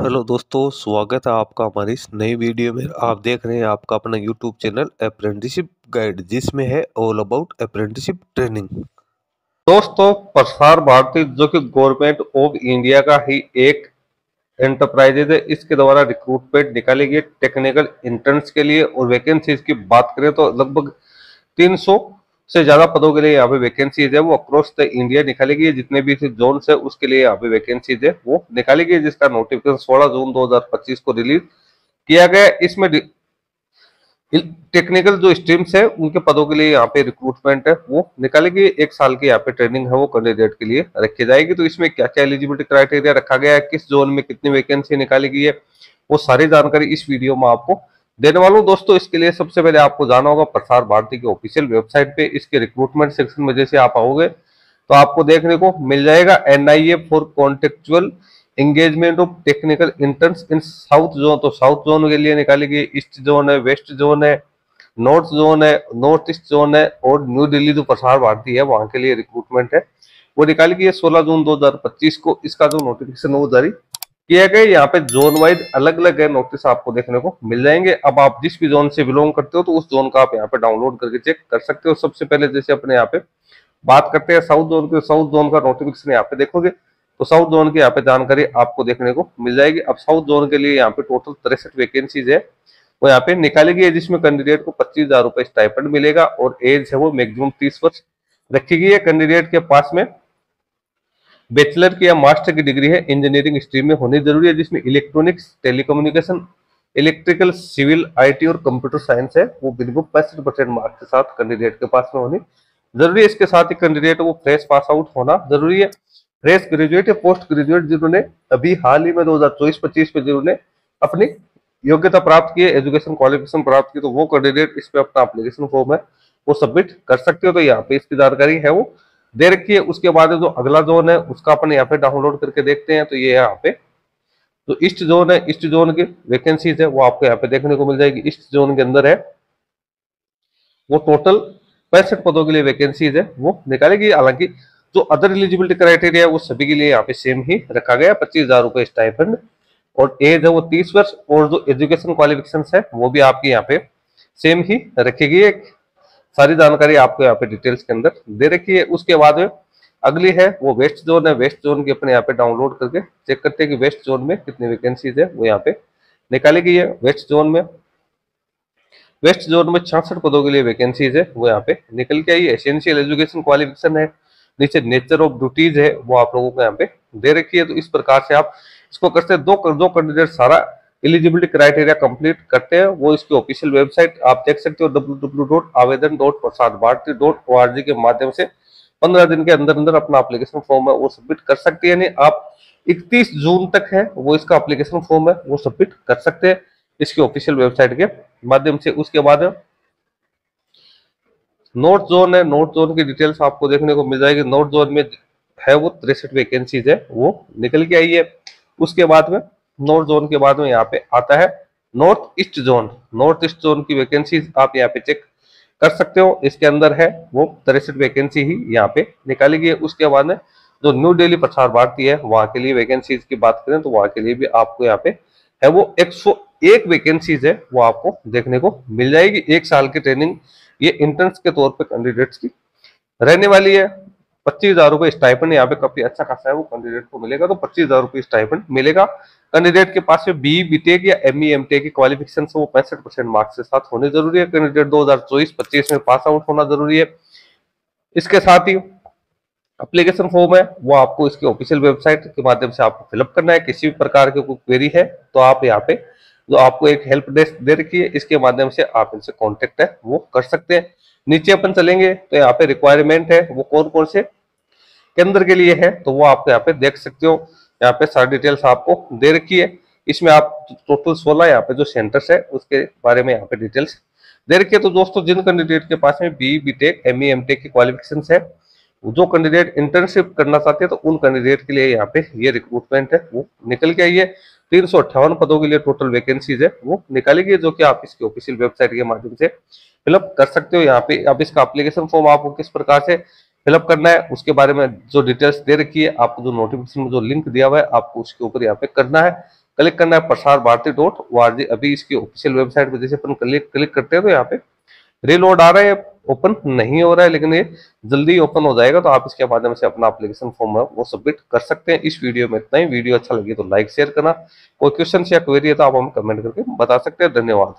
Hello दोस्तों, स्वागत है आपका हमारी इस नई वीडियो में। आप देख रहे हैं आपका अपना यूट्यूब चैनल अप्रेंटिसशिप गाइड, जिसमें है ऑल अबाउट अप्रेंटिसशिप ट्रेनिंग। दोस्तों, प्रसार भारती जो कि गवर्नमेंट ऑफ इंडिया का ही एक एंटरप्राइजेज है, इसके द्वारा रिक्रूटमेंट निकाली गई टेक्निकल इंटर्न्स के लिए। और वैकेंसीज की बात करें तो लगभग 300 से ज्यादा पदों के लिए यहाँ पे वैकेंसीज है वो अक्रॉस द इंडिया निकाली गई है। जितने भी जोन है उसके लिए यहाँ पे वैकेंसीज है वो निकाली गई है, जिसका नोटिफिकेशन 16 जून 2025 को रिलीज किया गया है। इसमें टेक्निकल जो स्ट्रीम्स है उनके पदों के लिए यहाँ पे रिक्रूटमेंट है वो निकालेगी। 1 साल की यहाँ पे ट्रेनिंग है वो कैंडिडेट के लिए रखी जाएगी। तो इसमें क्या क्या एलिजिबिलिटी क्राइटेरिया रखा गया है, किस जोन में कितनी वैकेंसी निकाली गई है, वो सारी जानकारी इस वीडियो में आपको देने वाला हूँ। दोस्तों, इसके लिए सबसे पहले आपको जाना होगा प्रसार भारती की ऑफिशियल वेबसाइट पे। इसके रिक्रूटमेंट सेक्शन में जैसे आप आओगे तो आपको देखने को मिल जाएगा NIA for contractual engagement of technical interns in south zone. तो साउथ जोन के लिए निकाली गई, ईस्ट जोन है, वेस्ट जोन है, नॉर्थ जोन है, नॉर्थ ईस्ट जोन है, और न्यू दिल्ली जो प्रसार भारती है वहां के लिए रिक्रूटमेंट है वो निकाली गई है 16 जून 2025 को। इसका जो नोटिफिकेशन वो जारी किया गया। यहाँ पे जोन वाइज अलग अलग है नोटिस आपको देखने को मिल जाएंगे। अब आप जिस भी जोन से बिलोंग करते हो तो उस जोन का आप यहाँ पे डाउनलोड करके चेक कर सकते हो। सबसे पहले जैसे अपने यहाँ पे बात करते हैं साउथ जोन के, साउथ जोन का नोटिफिकेशन यहाँ पे देखोगे तो साउथ जोन की यहाँ पे जानकारी आपको देखने को मिल जाएगी। अब साउथ जोन के लिए यहाँ पे टोटल 63 वैकेंसीज है वो यहाँ पे निकाली गई है, जिसमें कैंडिडेट को 25,000 रुपए स्टाइपेंड मिलेगा और एज है वो मैक्सिमम 30 वर्ष रखी गई है। कैंडिडेट के पास में बैचलर की या मास्टर की डिग्री है इंजीनियरिंग स्ट्रीम में होनी जरूरी है, जिसमें electronics, telecommunication, electrical, civil, IT और कंप्यूटर साइंस है वो मिनिमम 65% मार्क्स के साथ कैंडिडेट के पास में होनी जरूरी है। इसके साथ ही कैंडिडेट वो फ्रेश पास आउट होना जरूरी है। फ्रेश ग्रेजुएट या पोस्ट ग्रेजुएट जिन्होंने अभी हाल ही में 2024-25 में जिन्होंने अपनी योग्यता प्राप्त की है, एजुकेशन क्वालिफिकेशन प्राप्त की, तो वो कैंडिडेट इस पे अपना एप्लीकेशन फॉर्म है वो सबमिट कर सकते हो। तो यहाँ पे इसकी जानकारी है वो दे रखी है। उसके बाद जो अगला जोन है उसका अपन यहाँ पे डाउनलोड करके देखते हैं। तो ये यहाँ पे जो ईस्ट जोन है, ईस्ट जोन की वैकेंसीज है वो आपको यहाँ पे देखने को मिल जाएगी। ईस्ट जोन के अंदर है वो टोटल 65 पदों के लिए वैकेंसीज है वो निकालेगी। हालांकि जो अदर एलिजिबिलिटी क्राइटेरिया है वो सभी के लिए यहाँ पे सेम ही रखा गया, 25,000 रुपए स्टाइपेंड, और एज है वो 30 वर्ष, और जो एजुकेशन क्वालिफिकेशन है वो भी आपकी यहाँ पे सेम ही रखी गई है। सारी जानकारी आपको यहाँ पे डिटेल्स के अंदर दे रखी है। उसके बाद में अगली है वो वेस्ट जोन है। वेस्ट जोन की अपने यहाँ पे डाउनलोड करके चेक करते हैं कि वेस्ट जोन में कितनी वैकेंसीज है वो यहाँ पे निकाली गई है। वेस्ट जोन में 66 पदों के लिए वैकेंसीज है वो यहाँ पे निकल के आई है। एसेंशियल एजुकेशन क्वालिफिकेशन है, नीचे नेचर ऑफ ड्यूटीज है वो आप लोगों को यहाँ पे दे रखी है। तो इस प्रकार से आप इसको करते हैं। दो कैंडिडेट सारा एलिजिबिलिटी क्राइटेरिया कंप्लीट करते हैं वो इसकी ऑफिशियल वेबसाइट आप देख सकते हो www.awedan.prasarbharati.org के माध्यम से 15 दिन के अंदर अंदर अपना एप्लीकेशन फॉर्म है वो सबमिट कर सकते हैं। यानी आप 31 जून तक है वो इसका एप्लीकेशन फॉर्म है वो सबमिट कर सकते हैं इसकी ऑफिशियल वेबसाइट के माध्यम से। उसके बाद नॉर्थ जोन है, नॉर्थ जोन की डिटेल्स आपको देखने को मिल जाएगी। नॉर्थ जोन में है वो 63 वैकेंसीज है वो निकल के आई है। उसके बाद में नॉर्थ जोन के बाद में यहाँ पे आता है north east zone. North east zone की वैकेंसीज आप यहाँ पे चेक कर सकते हो। इसके अंदर है वो 63 वैकेंसी ही यहाँ पे निकाली गई है। उसके बाद में जो न्यू दिल्ली प्रसार भारती है वहां के लिए वैकेंसीज की बात करें तो वहां के लिए भी आपको यहाँ पे है वो 101 वैकेंसीज है वो आपको देखने को मिल जाएगी। 1 साल की ट्रेनिंग ये इंटर्न्स के तौर पे कैंडिडेट्स की रहने वाली है। 25,000 रुपए स्टाइपेंड यहाँ पे काफी अच्छा खासा है वो कैंडिडेट को मिलेगा। तो 25,000 रुपए स्टाइपेंड मिलेगा। कैंडिडेट के पास में BE BTech या ME MTech की क्वालिफिकेशन से वो 65% मार्क्स के साथ होने जरूरी है। कैंडिडेट 2024-25 में पास आउट होना जरूरी है। इसके साथ ही एप्लीकेशन फॉर्म है वो आपको इसकी ऑफिशियल वेबसाइट के माध्यम से आपको फिलअप करना है। किसी भी प्रकार की कोई क्वेरी है तो आप यहाँ पे जो आपको एक हेल्प डेस्क दे रखी है इसके माध्यम से आप इनसे कांटेक्ट है वो कर सकते हैं। नीचे अपन चलेंगे तो यहाँ पे रिक्वायरमेंट है वो कौन कौन से केंद्र के लिए है तो वो आप यहाँ पे देख सकते हो। यहाँ पे सारी डिटेल्स आपको दे रखी है। इसमें आप टोटल 16 यहाँ पे जो सेंटर्स है उसके बारे में यहाँ पे डिटेल्स दे रखी है। तो दोस्तों, जिन कैंडिडेट के पास में BE BTech ME MTech की क्वालिफिकेशन है, जो कैंडिडेट इंटर्नशिप करना चाहते हैं तो उन कैंडिडेट के लिए यहाँ पे ये रिक्रूटमेंट है वो निकल के आई है। 358 पदों के लिए टोटल वैकेंसीज है वो निकाली गई, जो कि आप इसकी ऑफिशियल वेबसाइट के माध्यम से फिलअप कर सकते हो। यहाँ पे अब इसका एप्लीकेशन फॉर्म आपको किस प्रकार से फिलअप करना है उसके बारे में जो डिटेल्स दे रखी है, आपको जो नोटिफिकेशन में जो लिंक दिया हुआ है आपको उसके ऊपर यहाँ पे करना है। क्लिक करना है prasarbharati.org। अभी इसकी ऑफिशियल वेबसाइट पे जैसे अपन क्लिक करते हैं तो यहाँ पे रीलोड आ रहा है, ओपन नहीं हो रहा है, लेकिन ये जल्दी ओपन हो जाएगा। तो आप इसके माध्यम से अपना एप्लीकेशन फॉर्म है वो सबमिट कर सकते हैं। इस वीडियो में इतना ही। वीडियो अच्छा लगी तो लाइक शेयर करना। कोई क्वेश्चन या क्वेरी है तो आप हमें कमेंट करके बता सकते हैं। धन्यवाद।